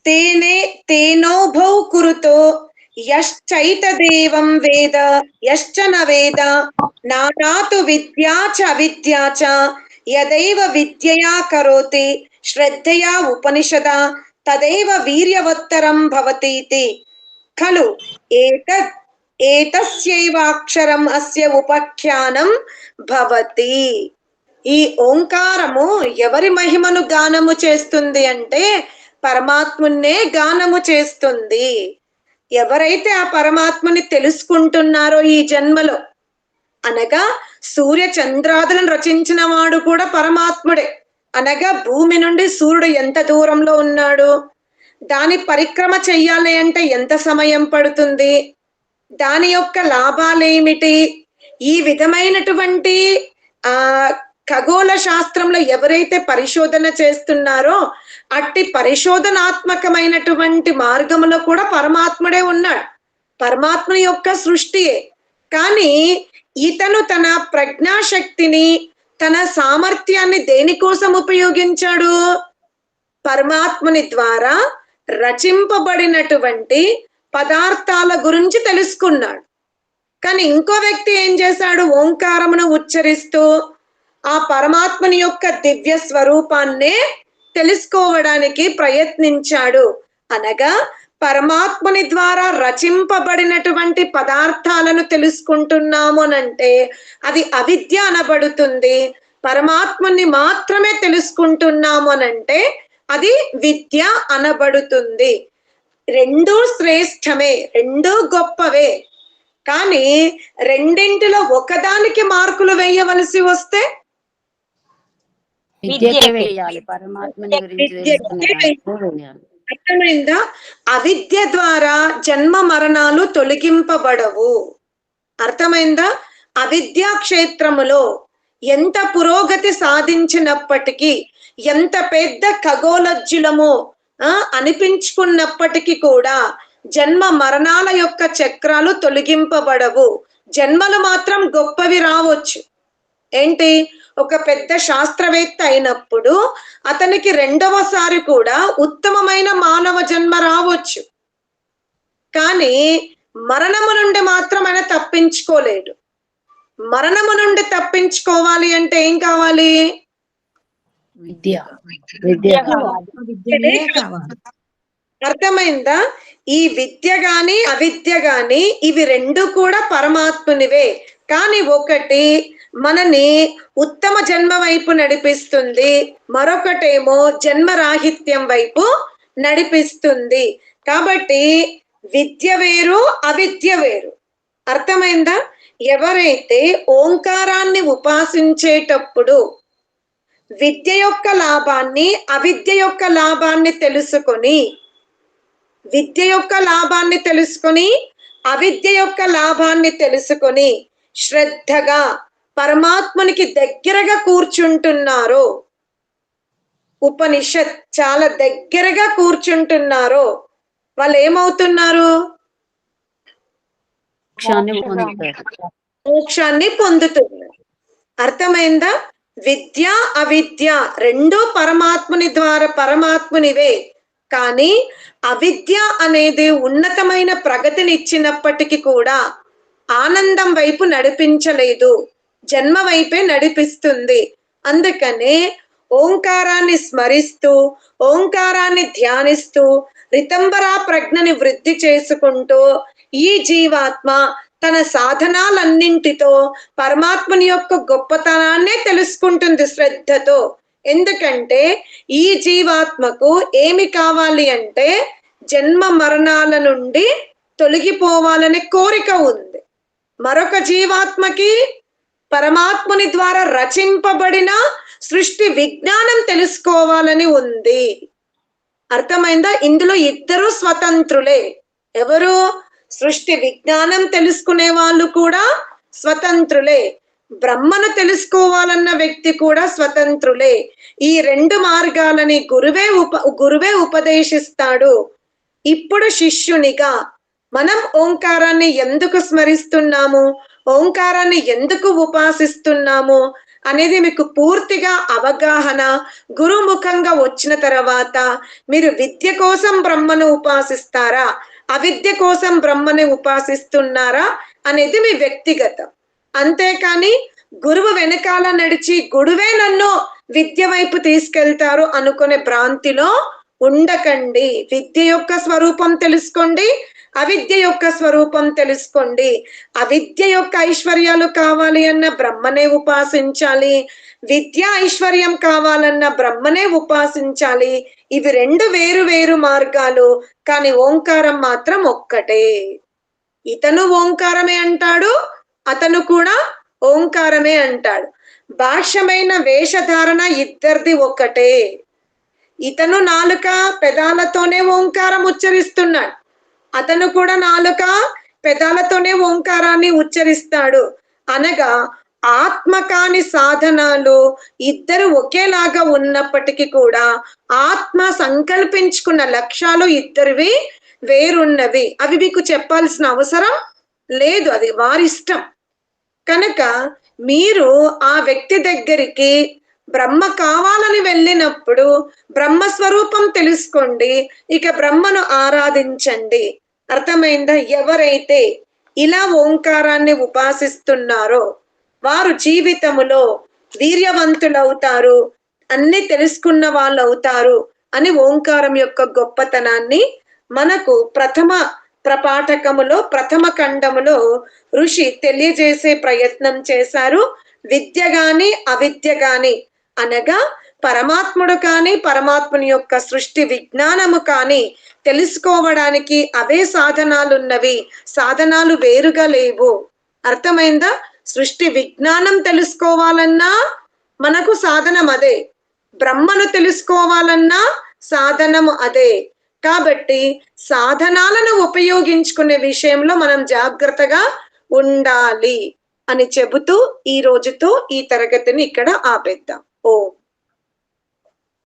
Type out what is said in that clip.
తేనే తేనోభౌ కురుతో యశ్చైతదేవం వేద యశ్చ న వేద నానాతు విద్యా చ అవిద్యా చ యదైవ విద్యయా కరోతి శ్రద్ధయా ఉపనిషదా తదైవ వీర్యవత్తరం భవతీతి ఖలు ఏతత్ ఏతస్యైవాక్షరం అస్య ఉపఖ్యానం భవతి. ఈ ఓంకారము ఎవరి మహిమను గానము చేస్తుంది అంటే పరమాత్మున్నే గానము చేస్తుంది. ఎవరైతే ఆ పరమాత్మని తెలుసుకుంటున్నారో ఈ జన్మలో, అనగా సూర్య చంద్రాదులను రచించిన వాడు కూడా పరమాత్ముడే. అనగా భూమి నుండి సూర్యుడు ఎంత దూరంలో ఉన్నాడు, దాని పరిక్రమ చెయ్యాలి అంటే ఎంత సమయం పడుతుంది, దాని యొక్క లాభాలేమిటి, ఈ విధమైనటువంటి ఖగోళ శాస్త్రంలో ఎవరైతే పరిశోధన చేస్తున్నారో అట్టి పరిశోధనాత్మకమైనటువంటి మార్గంలో కూడా పరమాత్ముడే ఉన్నాడు. పరమాత్మ యొక్క సృష్టియే. కానీ ఇతను తన ప్రజ్ఞాశక్తిని, తన సామర్థ్యాన్ని దేనికోసం ఉపయోగించాడు? పరమాత్ముని ద్వారా రచింపబడినటువంటి పదార్థాల గురించి తెలుసుకున్నాడు. కానీ ఇంకో వ్యక్తి ఏం చేశాడు? ఓంకారమును ఉచ్చరిస్తూ ఆ పరమాత్మని యొక్క దివ్య స్వరూపాన్నే తెలుసుకోవడానికి ప్రయత్నించాడు. అనగా పరమాత్మని ద్వారా రచింపబడినటువంటి పదార్థాలను తెలుసుకుంటున్నాము అనంటే అది అవిద్య అనబడుతుంది. పరమాత్మని మాత్రమే తెలుసుకుంటున్నాము అనంటే అది విద్య అనబడుతుంది. రెండూ శ్రేష్టమే, రెండూ గొప్పవే. కానీ రెండింటిలో ఒకదానికి మార్కులు వేయవలసి వస్తే అర్థమైందా? అవిద్య ద్వారా జన్మ మరణాలు తొలగింపబడవు. అర్థమైందా? అవిద్యా క్షేత్రములో ఎంత పురోగతి సాధించినప్పటికీ, ఎంత పెద్ద ఖగోళజ్జులము అనిపించుకున్నప్పటికీ కూడా జన్మ మరణాల యొక్క చక్రాలు తొలగింపబడవు. జన్మలు మాత్రం గొప్పవి రావచ్చు. ఏంటి? ఒక పెద్ద శాస్త్రవేత్త అయినప్పుడు అతనికి రెండవసారి కూడా ఉత్తమమైన మానవ జన్మ రావచ్చు. కానీ మరణము నుండి మాత్రం ఆయన తప్పించుకోలేడు. మరణము నుండి తప్పించుకోవాలి అంటే ఏం కావాలి? అర్థమైందా? ఈ విద్య గాని అవిద్య గాని ఇవి రెండు కూడా పరమాత్మునివే. కానీ ఒకటి మనని ఉత్తమ జన్మ వైపు నడిపిస్తుంది, మరొకటేమో జన్మరాహిత్యం వైపు నడిపిస్తుంది. కాబట్టి విద్య వేరు, అవిద్య వేరు. అర్థమైందా? ఎవరైతే ఓంకారాన్ని ఉపాసించేటప్పుడు విద్య యొక్క లాభాన్ని, అవిద్య యొక్క లాభాన్ని తెలుసుకొని, విద్య యొక్క లాభాన్ని తెలుసుకొని అవిద్య యొక్క లాభాన్ని తెలుసుకొని శ్రద్ధగా పరమాత్మునికి దగ్గరగా కూర్చుంటున్నారో, ఉపనిషత్ చాలా దగ్గరగా కూర్చుంటున్నారో వాళ్ళు ఏమవుతున్నారు? మోక్షాన్ని పొందుతున్నారు. అర్థమైందా? విద్య అవిద్య రెండూ పరమాత్ముని ద్వారా పరమాత్మునివే. కానీ అవిద్య అనేది ఉన్నతమైన ప్రగతిని ఇచ్చినప్పటికీ కూడా ఆనందం వైపు నడిపించలేదు, జన్మ వైపే నడిపిస్తుంది. అందుకనే ఓంకారాన్ని స్మరిస్తూ, ఓంకారాన్ని ధ్యానిస్తూ, రితంబరా ప్రజ్ఞని వృద్ధి చేసుకుంటూ ఈ జీవాత్మ తన సాధనాలన్నింటితో పరమాత్మని యొక్క గొప్పతనాన్నే తెలుసుకుంటుంది శ్రద్ధతో. ఎందుకంటే ఈ జీవాత్మకు ఏమి కావాలి అంటే జన్మ మరణాల నుండి తొలగిపోవాలనే కోరిక ఉంది. మరొక జీవాత్మకి పరమాత్ముని ద్వారా రచింపబడిన సృష్టి విజ్ఞానం తెలుసుకోవాలని ఉంది. అర్థమైందా? ఇందులో ఇద్దరు స్వతంత్రులే. ఎవరు? సృష్టి విజ్ఞానం తెలుసుకునే వాళ్ళు కూడా స్వతంత్రులే, బ్రహ్మను తెలుసుకోవాలన్న వ్యక్తి కూడా స్వతంత్రులే. ఈ రెండు మార్గాలని గురువే ఉపదేశిస్తాడు. ఇప్పుడు శిష్యునిగా మనం ఓంకారాన్ని ఎందుకు స్మరిస్తున్నాము, ఓంకారాన్ని ఎందుకు ఉపాసిస్తున్నాము అనేది మీకు పూర్తిగా అవగాహన గురుముఖంగా వచ్చిన తర్వాత మీరు విద్య కోసం బ్రహ్మను ఉపాసిస్తారా, అవిద్య కోసం బ్రహ్మని ఉపాసిస్తున్నారా అనేది మీ వ్యక్తిగతం. అంతేకాని గురువు వెనకాల నడిచి గురువే నన్ను విద్య వైపు తీసుకెళ్తారు అనుకునే భ్రాంతిలో ఉండకండి. విద్య యొక్క స్వరూపం తెలుసుకోండి, అవిద్య యొక్క స్వరూపం తెలుసుకోండి. అవిద్య యొక్క ఐశ్వర్యాలు కావాలి అన్న బ్రహ్మనే ఉపాసించాలి, విద్య ఐశ్వర్యం కావాలన్న బ్రహ్మనే ఉపాసించాలి. ఇవి రెండు వేరు వేరు మార్గాలు, కానీ ఓంకారం మాత్రం ఒక్కటే. ఇతను ఓంకారమే అంటాడు, అతను కూడా ఓంకారమే అంటాడు. భాష్యమైన వేషధారణ ఇద్దరిది ఒక్కటే. ఇతను నాలుక పెదాలతోనే ఓంకారం ఉచ్చరిస్తున్నాడు, అతను కూడా నాలుక పెదాలతోనే ఓంకారాన్ని ఉచ్చరిస్తాడు. అనగా ఆత్మ కాని సాధనాలు ఇద్దరు ఒకేలాగా ఉన్నప్పటికీ కూడా ఆత్మ సంకల్పించుకున్న లక్ష్యాలు ఇద్దరివి వేరున్నవి. అవి మీకు చెప్పాల్సిన అవసరం లేదు, అది వారిష్టం. కనుక మీరు ఆ వ్యక్తి దగ్గరికి బ్రహ్మ కావాలని వెళ్ళినప్పుడు బ్రహ్మస్వరూపం తెలుసుకోండి, ఇక బ్రహ్మను ఆరాధించండి. అర్థమైందా? ఎవరైతే ఇలా ఓంకారాన్ని ఉపాసిస్తున్నారో వారు జీవితములో వీర్యవంతులవుతారు, అన్ని తెలుసుకున్న వాళ్ళు అవుతారు అని ఓంకారం యొక్క గొప్పతనాన్ని మనకు ప్రథమ ప్రపాఠకములో ప్రథమ ఖండములో ఋషి తెలియజేసే ప్రయత్నం చేశారు. విద్య గాని అవిద్య గాని అనగా పరమాత్ముడు కానీ పరమాత్ముని యొక్క సృష్టి విజ్ఞానము కానీ తెలుసుకోవడానికి అవే సాధనాలున్నవి, సాధనాలు వేరుగా లేవు. అర్థమైందా? సృష్టి విజ్ఞానం తెలుసుకోవాలన్నా మనకు సాధనం అదే, బ్రహ్మను తెలుసుకోవాలన్నా సాధనము అదే. కాబట్టి సాధనాలను ఉపయోగించుకునే విషయంలో మనం జాగ్రత్తగా ఉండాలి అని చెబుతూ ఈ రోజుతో ఈ తరగతిని ఇక్కడ ఆపేద్దాం. ఓం.